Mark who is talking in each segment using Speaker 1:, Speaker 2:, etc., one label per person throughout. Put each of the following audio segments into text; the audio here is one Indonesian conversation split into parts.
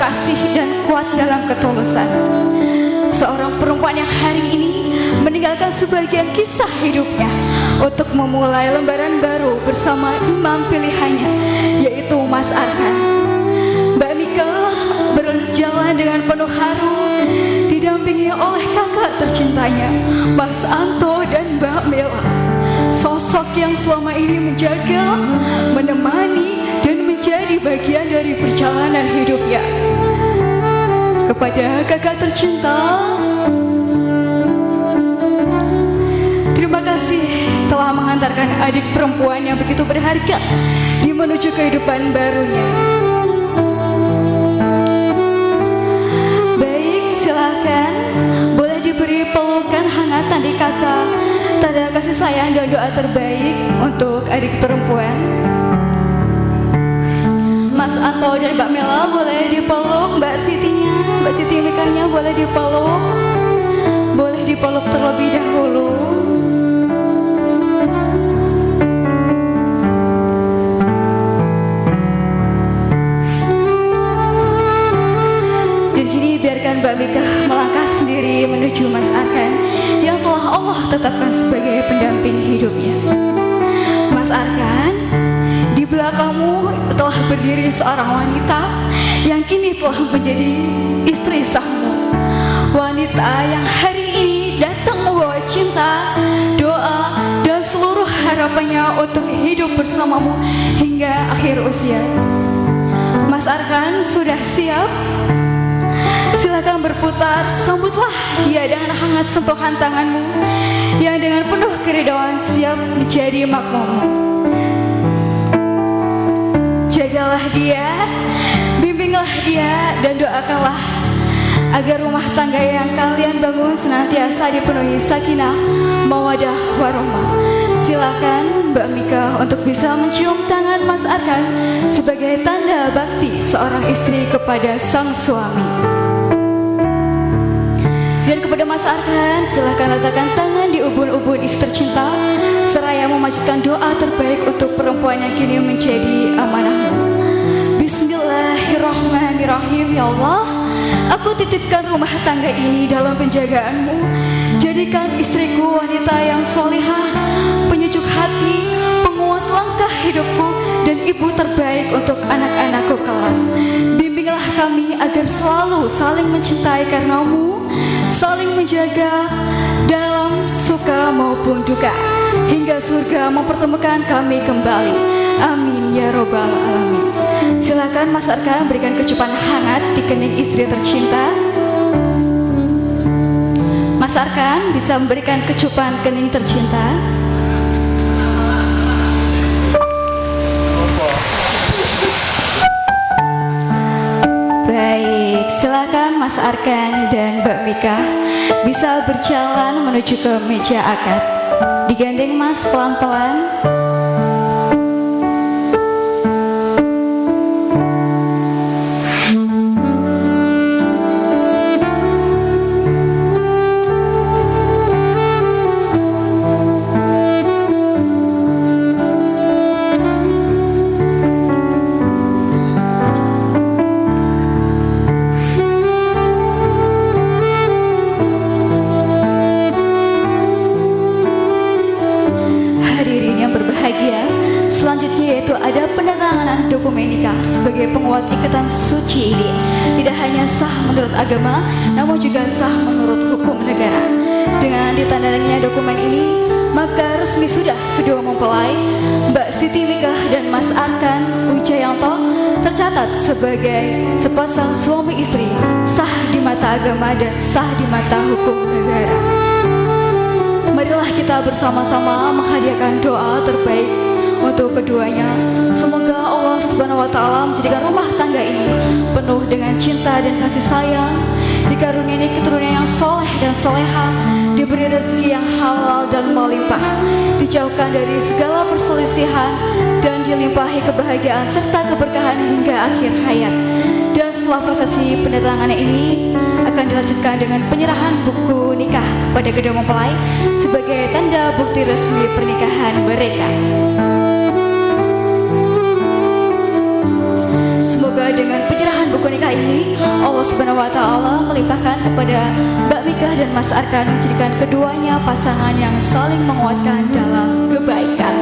Speaker 1: kasih dan kuat dalam ketulusan. Seorang perempuan yang hari ini meninggalkan sebagian kisah hidupnya untuk memulai lembaran baru bersama imam pilihannya, yaitu Mas Arkan. Mbak Mika berjalan dengan penuh haru, didampingi oleh kakak tercintanya, Mas Anto dan Mbak Mela. Sosok yang selama ini menjaga, menemani, dan menjadi bagian dari perjalanan hidupnya. Kepada kakak tercinta, terima kasih telah mengantarkan adik perempuan yang begitu berharga di menuju kehidupan barunya. Baik, silakan boleh diberi pelukan hangat tanda kasih sayang dan doa terbaik untuk adik perempuan. Mas Anto dan Mbak Mela boleh dipeluk, Mbak Siti Mikanya boleh dipeluk terlebih dahulu. Dan kini biarkan Mbak Mika melangkah sendiri menuju Mas Arkan yang telah Allah tetapkan sebagai pendamping hidupnya. Mas Arkan, di belakangmu telah berdiri seorang wanita yang kini telah menjadi istri sahmu. Wanita yang hari ini datang membawa cinta, doa, dan seluruh harapannya untuk hidup bersamamu hingga akhir usia. Mas Arkan sudah siap? Silakan berputar, sambutlah dia dengan hangat sentuhan tanganmu yang dengan penuh keridhaan siap menjadi makmummu. Jagalah dia, bimbinglah dia, dan doakanlah agar rumah tangga yang kalian bangun senantiasa dipenuhi sakinah, mawadah, warahmah. Silakan Mbak Mika untuk bisa mencium tangan Mas Arkan sebagai tanda bakti seorang istri kepada sang suami. Dan kepada Mas Arkan, silakan letakkan tangan di ubun-ubun istri tercinta seraya memanjatkan doa terbaik untuk perempuan yang kini menjadi amanahmu. Bismillahirrahmanirrahim. Ya Allah, aku titipkan rumah tangga ini dalam penjagaanmu. Jadikan istriku wanita yang solihah, penyejuk hati, penguat langkah hidupku, dan ibu terbaik untuk anak-anakku kelak. Bimbinglah kami agar selalu saling mencintai karenamu, saling menjaga dalam suka maupun duka, hingga surga mempertemukan kami kembali. Amin ya robbal alamin. Silakan Mas Arkan berikan kecupan hangat di kening istri tercinta. Mas Arkan bisa memberikan kecupan kening tercinta. Baik, silakan Mas Arkan dan Mbak Mika bisa berjalan menuju ke meja akad. Digandeng Mas pelan-pelan. Dokumen nikah sebagai penguat ikatan suci ini tidak hanya sah menurut agama, namun juga sah menurut hukum negara. Dengan ditandatangani dokumen ini, maka resmi sudah kedua mempelai Mbak Siti Mika dan Mas Arkan Wijayanto tercatat sebagai sepasang suami istri, sah di mata agama dan sah di mata hukum negara. Marilah kita bersama-sama menghadiahkan doa terbaik untuk keduanya. Semoga Allah Subhanahu wa Ta'ala menjadikan rumah tangga ini penuh dengan cinta dan kasih sayang, dikaruniai keturunan yang soleh dan soleha, diberi rezeki yang halal dan melimpah, dijauhkan dari segala perselisihan, dan dilimpahi kebahagiaan serta keberkahan hingga akhir hayat. Dan setelah prosesi penandatanganan ini akan dilanjutkan dengan penyerahan buku nikah kepada kedua mempelai sebagai tanda bukti resmi pernikahan mereka. Semoga dengan penyerahan buku nikah ini Allah Subhanahu wa taala melimpahkan kepada Mbak Mika dan Mas Arkan, menjadikan keduanya pasangan yang saling menguatkan dalam kebaikan.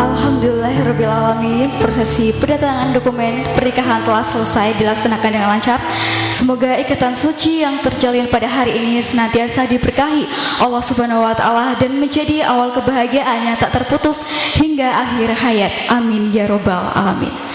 Speaker 1: Alhamdulillahirrabbilalamin, prosesi pendatangan dokumen pernikahan telah selesai dilaksanakan dengan lancar. Semoga ikatan suci yang terjalin pada hari ini senantiasa diberkahi Allah Subhanahu wa taala dan menjadi awal kebahagiaan yang tak terputus hingga akhir hayat. Amin ya robbal alamin.